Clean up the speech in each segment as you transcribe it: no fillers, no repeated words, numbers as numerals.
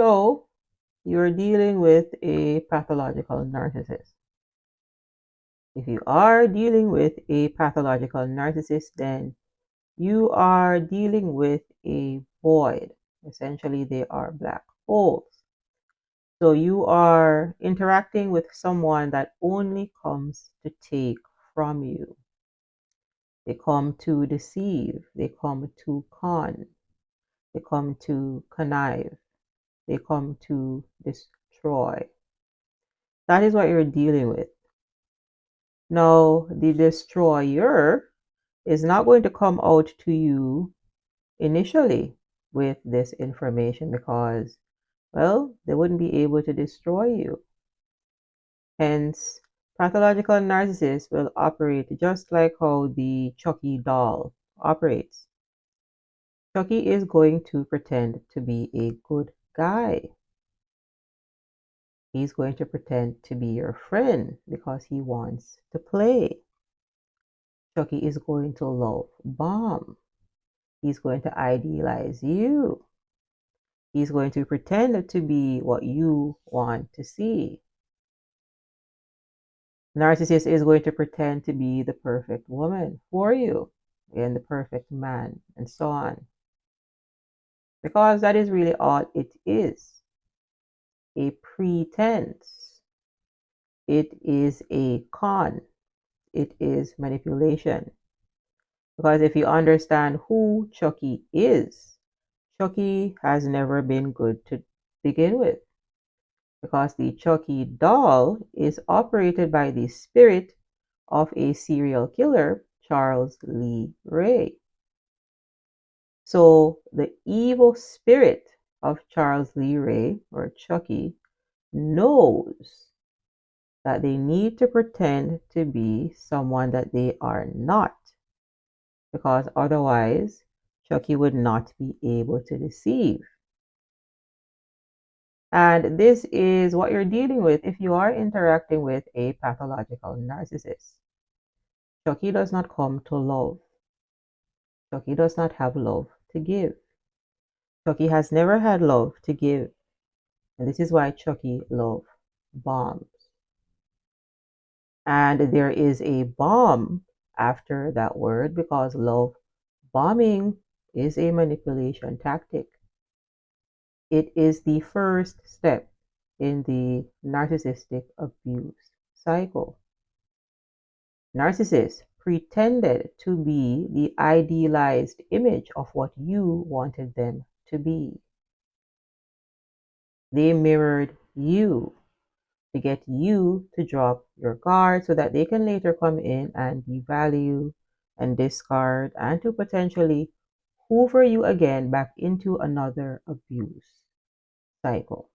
So you're dealing with a pathological narcissist. If you are dealing with a pathological narcissist, then you are dealing with a void. Essentially, they are black holes. So you are interacting with someone that only comes to take from you. They come to deceive. They come to con. They come to connive. They come to destroy. That is what you're dealing with. Now, the destroyer is not going to come out to you initially with this information because, well, they wouldn't be able to destroy you. Hence, pathological narcissists will operate just like how the Chucky doll operates. Chucky is going to pretend to be a good guy. He's going to pretend to be your friend because he wants to play. Chucky is going to love bomb. He's going to idealize you. He's going to pretend to be what you want to see. Narcissist is going to pretend to be the perfect woman for you and the perfect man and so on. Because that is really all it is. A pretense. It is a con. It is manipulation. Because if you understand who Chucky is, Chucky has never been good to begin with. Because the Chucky doll is operated by the spirit of a serial killer, Charles Lee Ray. So the evil spirit of Charles Lee Ray, or Chucky, knows that they need to pretend to be someone that they are not, because otherwise Chucky would not be able to deceive. And this is what you're dealing with if you are interacting with a pathological narcissist. Chucky does not come to love. Chucky does not have love to give. Chucky has never had love to give. And this is why Chucky loves bombs. And there is a bomb after that word because love bombing is a manipulation tactic. It is the first step in the narcissistic abuse cycle. Narcissists pretended to be the idealized image of what you wanted them to be. They mirrored you to get you to drop your guard so that they can later come in and devalue and discard and to potentially hoover you again back into another abuse cycle.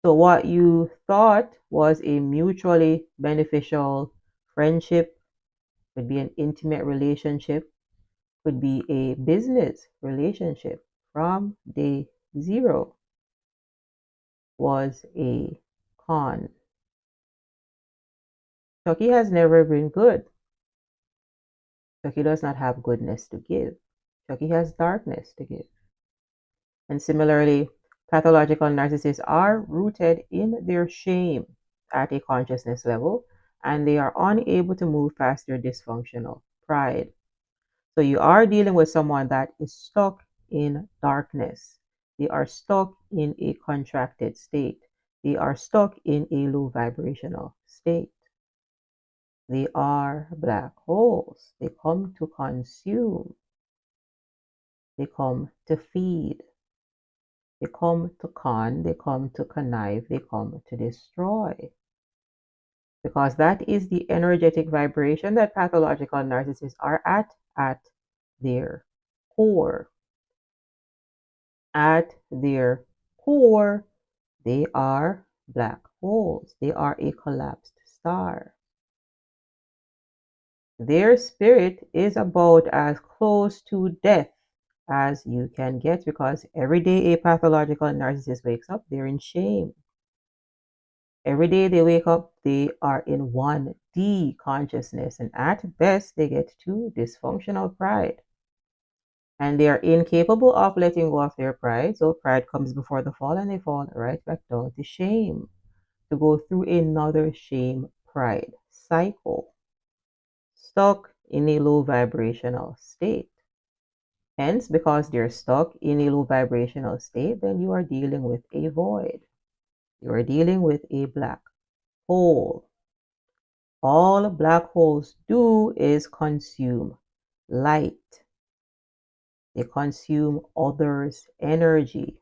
So what you thought was a mutually beneficial friendship, could be an intimate relationship, could be a business relationship from day zero, was a con. Chucky has never been good. Chucky does not have goodness to give. Chucky has darkness to give. And similarly, pathological narcissists are rooted in their shame at a consciousness level, and they are unable to move past their dysfunctional pride. So you are dealing with someone that is stuck in darkness. They are stuck in a contracted state. They are stuck in a low vibrational state. They are black holes. They come to consume. They come to feed. They come to con. They come to connive. They come to destroy. Because that is the energetic vibration that pathological narcissists are at their core. At their core, they are black holes. They are a collapsed star. Their spirit is about as close to death as you can get because every day a pathological narcissist wakes up, they're in shame. Every day they wake up, they are in 1D consciousness, and at best, they get to dysfunctional pride. And they are incapable of letting go of their pride. So pride comes before the fall and they fall right back down to shame, to go through another shame pride cycle, stuck in a low vibrational state. Hence, because they're stuck in a low vibrational state, then you are dealing with a void. You are dealing with a black hole. All black holes do is consume light. They consume others' energy.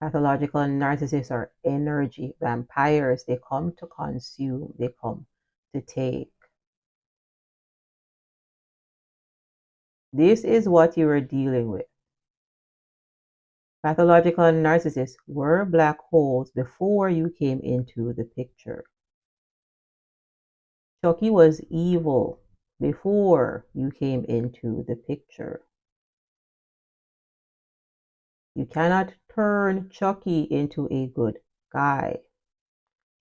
Pathological narcissists are energy vampires. They come to consume, they come to take. This is what you are dealing with. Pathological narcissists were black holes before you came into the picture. Chucky was evil before you came into the picture. You cannot turn Chucky into a good guy.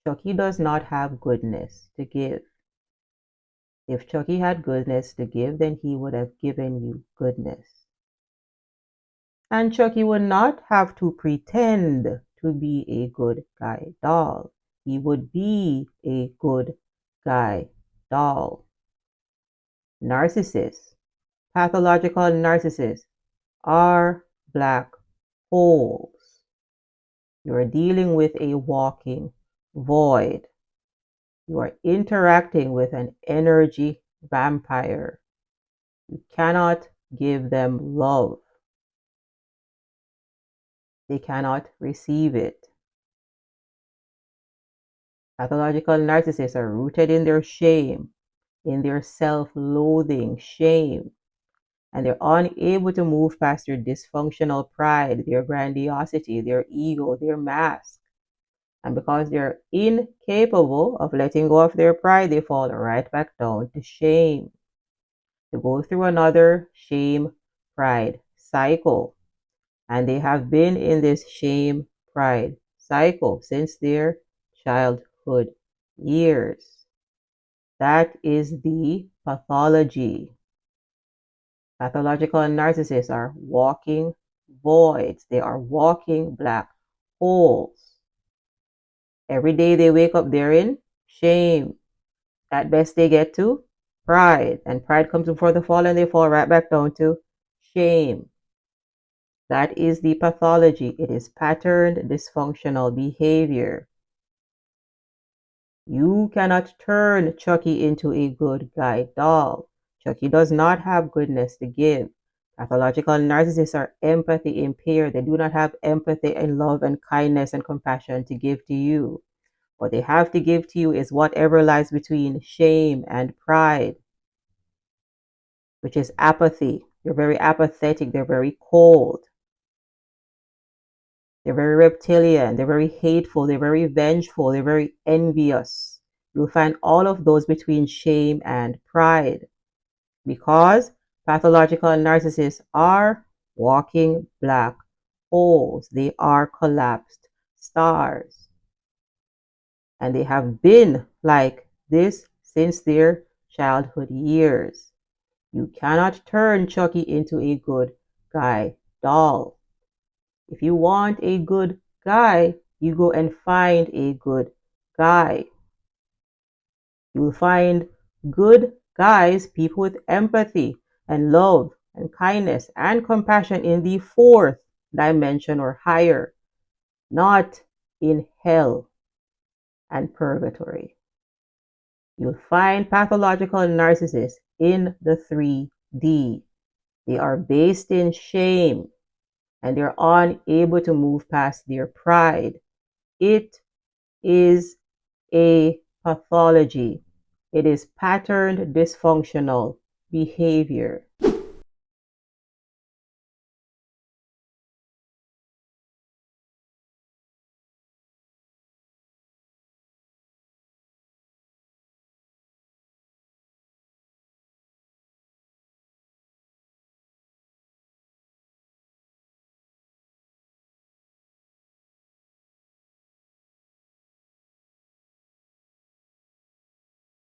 Chucky does not have goodness to give. If Chucky had goodness to give, then he would have given you goodness. And Chucky would not have to pretend to be a good guy doll. He would be a good guy doll. Narcissists, pathological narcissists, are black holes. You are dealing with a walking void. You are interacting with an energy vampire. You cannot give them love. They cannot receive it. Pathological narcissists are rooted in their shame, in their self-loathing shame, and they're unable to move past their dysfunctional pride, their grandiosity, their ego, their mask. And because they're incapable of letting go of their pride, they fall right back down to shame, to go through another shame pride cycle. And they have been in this shame pride cycle since their childhood years. That is the pathology. Pathological narcissists are walking voids. They are walking black holes. Every day they wake up, they're in shame. At best they get to pride. And pride comes before the fall and they fall right back down to shame. That is the pathology. It is patterned dysfunctional behavior. You cannot turn Chucky into a good guy doll. Chucky does not have goodness to give. Pathological narcissists are empathy impaired. They do not have empathy and love and kindness and compassion to give to you. What they have to give to you is whatever lies between shame and pride, which is apathy. They're very apathetic. They're very cold. They're very reptilian. They're very hateful. They're very vengeful. They're very envious. You'll find all of those between shame and pride, because pathological narcissists are walking black holes. They are collapsed stars. And they have been like this since their childhood years. You cannot turn Chucky into a good guy doll. If you want a good guy, you go and find a good guy. You will find good guys, people with empathy and love and kindness and compassion in the fourth dimension or higher, not in hell and purgatory. You'll find pathological narcissists in the 3D. They are based in shame and they're unable to move past their pride. It is a pathology. It is patterned dysfunctional behavior.